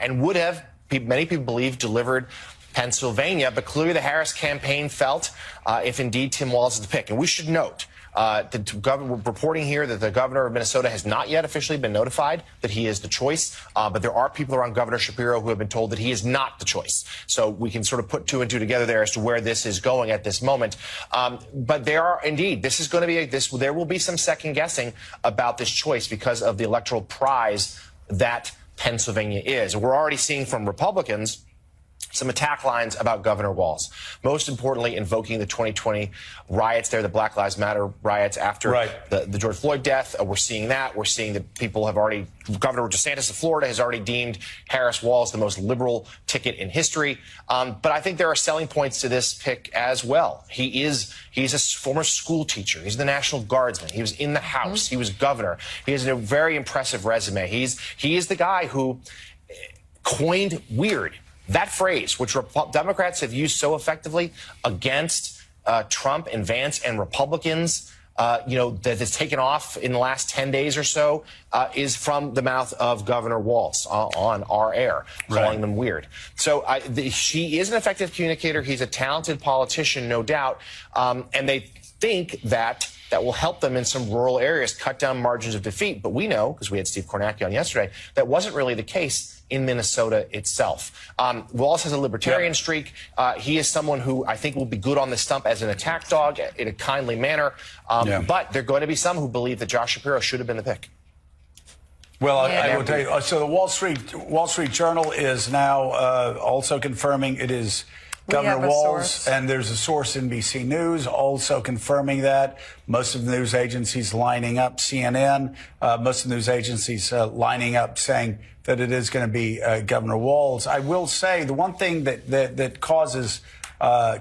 and would have, many people believe, delivered Pennsylvania. But clearly the Harris campaign felt if indeed Tim Walz is the pick. And we should note, we're reporting here that the governor of Minnesota has not yet officially been notified that he is the choice. But there are people around Governor Shapiro who have been told that he is not the choice. So we can sort of put two and two together there as to where this is going at this moment. But there are indeed, this is going to be there will be some second guessing about this choice because of the electoral prize that Pennsylvania is. We're already seeing from Republicans some attack lines about Governor Walz, most importantly invoking the 2020 riots there, the Black Lives Matter riots after the George Floyd death. We're seeing that. We're seeing that people have already, Governor DeSantis of Florida has already deemed Harris Walz the most liberal ticket in history. But I think there are selling points to this pick as well. He's a former school teacher. He's the National Guardsman. He was in the House. He was governor. He has a very impressive resume. He is the guy who coined weird. That phrase, which Democrats have used so effectively against Trump and Vance and Republicans, that has taken off in the last 10 days or so, is from the mouth of Governor Walz on our air, calling them weird. So she is an effective communicator. He's a talented politician, no doubt. And they think that will help them in some rural areas, cut down margins of defeat. But we know, because we had Steve Kornacki on yesterday, that wasn't really the case in Minnesota itself. Walz has a libertarian streak. He is someone who I think will be good on the stump as an attack dog in a kindly manner. But there are going to be some who believe that Josh Shapiro should have been the pick. Well, I will tell you, so the Wall Street Journal is now also confirming it is Governor Walz, and there's a source, Msnbc News, also confirming that. Most of the news agencies lining up, CNN, most of the news agencies lining up saying that it is going to be Governor Walz. I will say the one thing that causes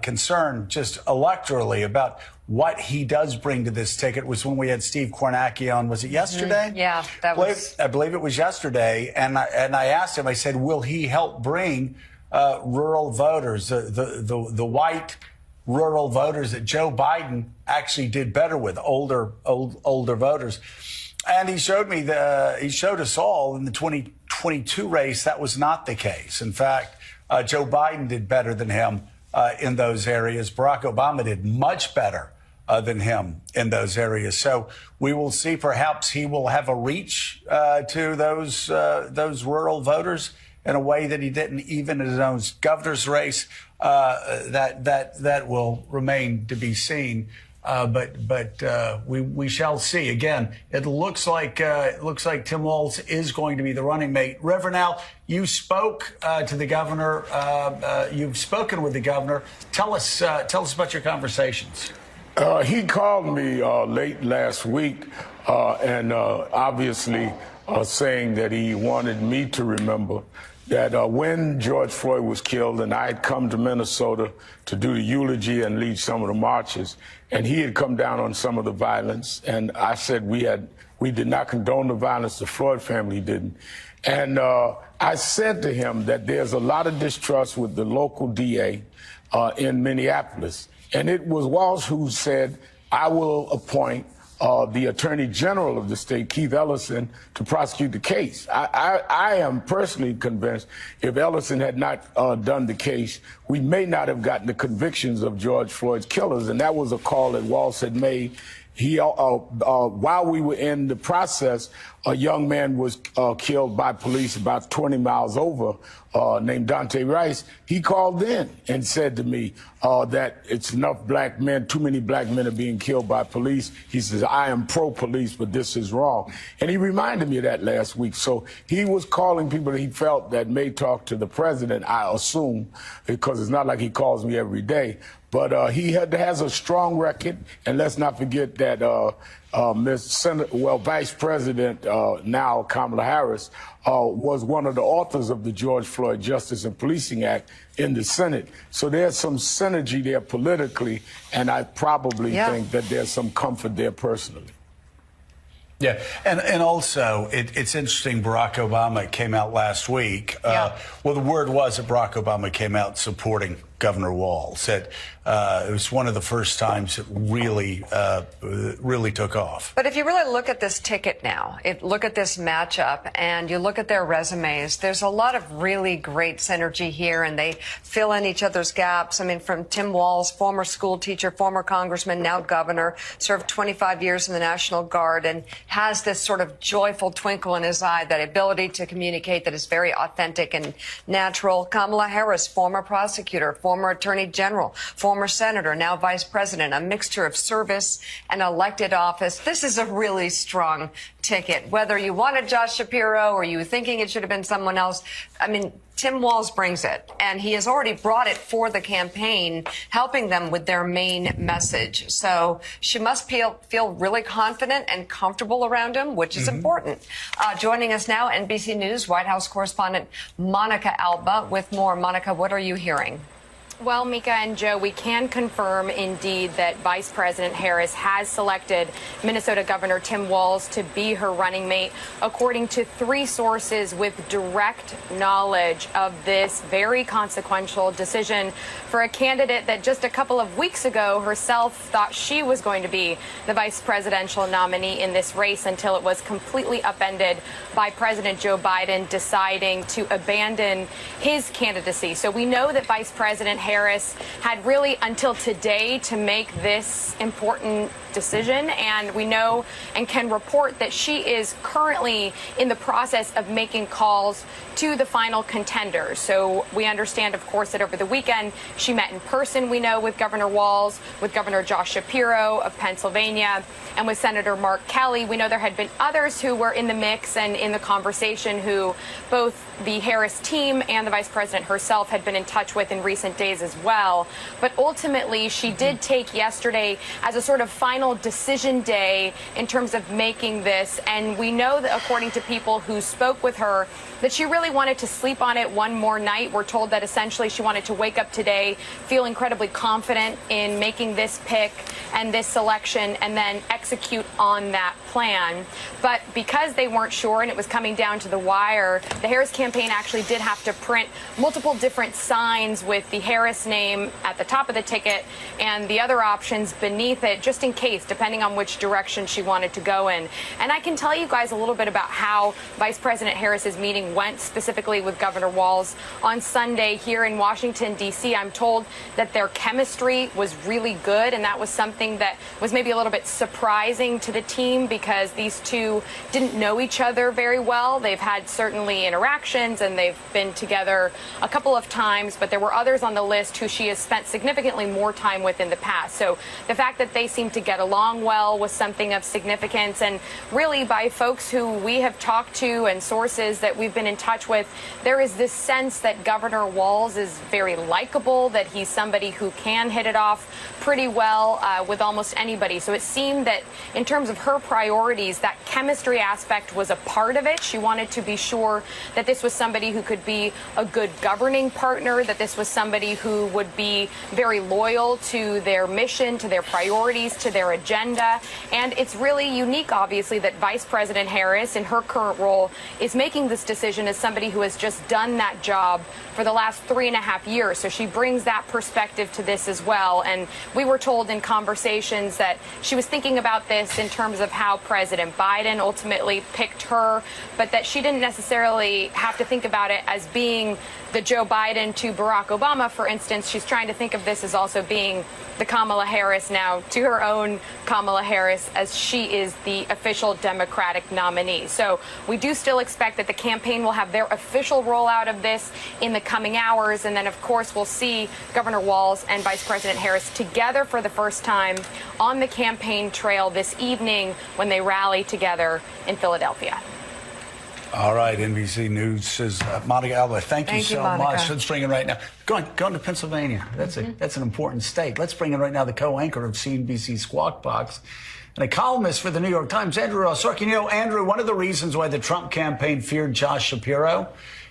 concern just electorally about what he does bring to this ticket was when we had Steve Kornacki on. Was it yesterday? Yeah, I believe it was yesterday. And I asked him, I said, will he help bring rural voters, the white rural voters that Joe Biden actually did better with, older voters? And he showed me he showed us all in the 2022 race that was not the case. In fact, Joe Biden did better than him in those areas. Barack Obama did much better than him in those areas. So we will see. Perhaps he will have a reach to those rural voters in a way that he didn't even in his own governor's race. That will remain to be seen. But we shall see. Again, it looks like Tim Walz is going to be the running mate. Reverend Al, you spoke to the governor. You've spoken with the governor. Tell us about your conversations. He called me late last week, and obviously saying that he wanted me to remember that when George Floyd was killed, and I had come to Minnesota to do the eulogy and lead some of the marches, and he had come down on some of the violence, and I said we did not condone the violence. The Floyd family didn't. And I said to him that there's a lot of distrust with the local DA in Minneapolis. And it was Walz who said, I will appoint the Attorney General of the state, Keith Ellison, to prosecute the case. I am personally convinced if Ellison had not done the case, we may not have gotten the convictions of George Floyd's killers. And that was a call that Walz had made. While we were in the process, a young man was killed by police about 20 miles over, named Dante Rice. He called in and said to me that it's enough black men, too many black men are being killed by police. He says, I am pro-police, but this is wrong. And he reminded me of that last week. So he was calling people that he felt that may talk to the president, I assume, because it's not like he calls me every day. But he has a strong record, and let's not forget that Vice President, now Kamala Harris, was one of the authors of the George Floyd Justice and Policing Act in the Senate. So there's some synergy there politically, and I probably think that there's some comfort there personally. Yeah, and also, it's interesting, Barack Obama came out last week. Well, the word was that Barack Obama came out supporting Governor Walz. It was one of the first times it really took off. But if you really look at this ticket now, look at this matchup, and you look at their resumes, there's a lot of really great synergy here, and they fill in each other's gaps. I mean, from Tim Walz, former school teacher, former congressman, now governor, served 25 years in the National Guard, and has this sort of joyful twinkle in his eye, that ability to communicate that is very authentic and natural. Kamala Harris, former prosecutor, former attorney general, former senator, now vice president, a mixture of service and elected office. This is a really strong ticket. Whether you wanted Josh Shapiro or you were thinking it should have been someone else, I mean, Tim Walz brings it, and he has already brought it for the campaign, helping them with their main message. So she must feel really confident and comfortable around him, which is important. Joining us now, NBC News White House correspondent Monica Alba with more. Monica, what are you hearing? Well, Mika and Joe, we can confirm indeed that Vice President Harris has selected Minnesota Governor Tim Walz to be her running mate, according to 3 sources with direct knowledge of this very consequential decision for a candidate that just a couple of weeks ago herself thought she was going to be the vice presidential nominee in this race, until it was completely upended by President Joe Biden deciding to abandon his candidacy. So we know that Vice President Harris had really until today to make this important decision, and we know and can report that she is currently in the process of making calls to the final contenders. So we understand, of course, that over the weekend she met in person, we know, with Governor Walz, with Governor Josh Shapiro of Pennsylvania, and with Senator Mark Kelly. We know there had been others who were in the mix and in the conversation who both the Harris team and the vice president herself had been in touch with in recent days as well. But ultimately, she did take yesterday as a sort of final decision day in terms of making this. And we know that, according to people who spoke with her, that she really wanted to sleep on it one more night. We're told that essentially she wanted to wake up today, feel incredibly confident in making this pick and this selection, and then execute on that plan. But because they weren't sure and it was coming down to the wire, the Harris campaign actually did have to print multiple different signs with the Harris name at the top of the ticket and the other options beneath it, just in case, depending on which direction she wanted to go in. And I can tell you guys a little bit about how Vice President Harris's meeting went, specifically with Governor Walz on Sunday here in Washington, D.C. I'm told that their chemistry was really good, and that was something that was maybe a little bit surprising to the team, because these two didn't know each other very well. They've had certainly interactions and they've been together a couple of times, but there were others on the list who she has spent significantly more time with in the past. So the fact that they seem to get along well was something of significance. And really, by folks who we have talked to and sources that we've been in touch with, there is this sense that Governor Walz is very likable, that he's somebody who can hit it off pretty well with almost anybody. So it seemed that in terms of her priorities, that chemistry aspect was a part of it. She wanted to be sure that this was somebody who could be a good governing partner, that this was somebody who would be very loyal to their mission, to their priorities, to their agenda. And it's really unique, obviously, that Vice President Harris, in her current role, is making this decision as somebody who has just done that job for the last 3.5 years. So she brings that perspective to this as well. And we were told in conversations that she was thinking about this in terms of how President Biden ultimately picked her, but that she didn't necessarily have to think about it as being the Joe Biden to Barack Obama, for instance. She's trying to think of this as also being the Kamala Harris now to her own Kamala Harris, as she is the official Democratic nominee. So we do still expect that the campaign will have their official rollout of this in the coming hours. And then, of course, we'll see Governor Walz and Vice President Harris together for the first time on the campaign trail this evening when they rally together in Philadelphia. All right, NBC News' Monica Alba, thank you so much. Let's bring in right now. Going to Pennsylvania. That's an important state. Let's bring in right now the co-anchor of CNBC Squawk Box and a columnist for the New York Times, Andrew Sorkin. You know, Andrew, one of the reasons why the Trump campaign feared Josh Shapiro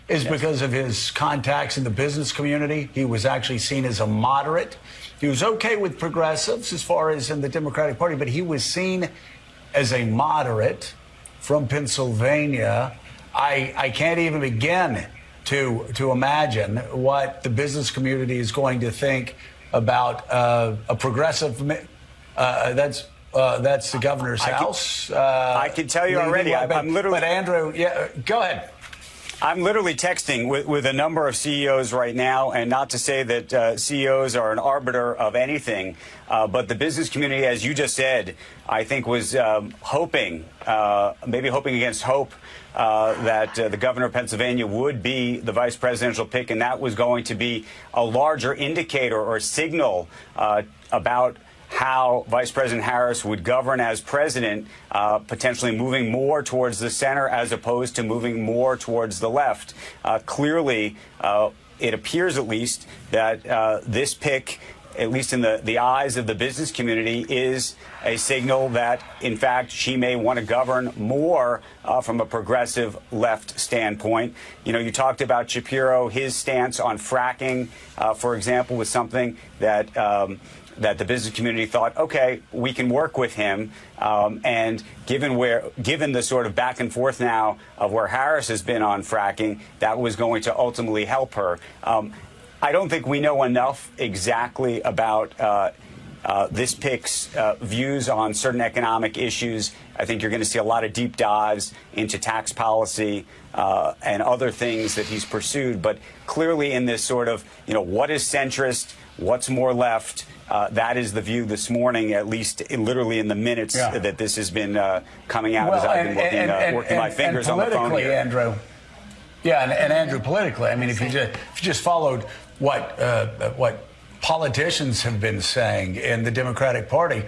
is because of his contacts in the business community. He was actually seen as a moderate. He was okay with progressives as far as in the Democratic Party, but he was seen as a moderate from Pennsylvania. I can't even begin to imagine what the business community is going to think about a progressive. That's the governor's house. I can tell you already. I'm literally. But Andrew, yeah, go ahead. I'm literally texting with a number of CEOs right now, and not to say that CEOs are an arbiter of anything, but the business community, as you just said, I think was hoping, maybe hoping against hope, that the governor of Pennsylvania would be the vice presidential pick, and that was going to be a larger indicator or signal about how Vice President Harris would govern as president, potentially moving more towards the center as opposed to moving more towards the left. Clearly, it appears at least that this pick, at least in the eyes of the business community, is a signal that, in fact, she may want to govern more from a progressive left standpoint. You know, you talked about Shapiro. His stance on fracking, for example, was something that that the business community thought, OK, we can work with him. And given the sort of back and forth now of where Harris has been on fracking, that was going to ultimately help her. I don't think we know enough exactly about this pick's views on certain economic issues. I think you're going to see a lot of deep dives into tax policy and other things that he's pursued. But clearly in this sort of, you know, what is centrist, what's more left, that is the view this morning, at least literally in the minutes that this has been coming out as I've been working my fingers on the phone here. Andrew, and Andrew, politically, I mean, if you just followed what politicians have been saying in the Democratic Party.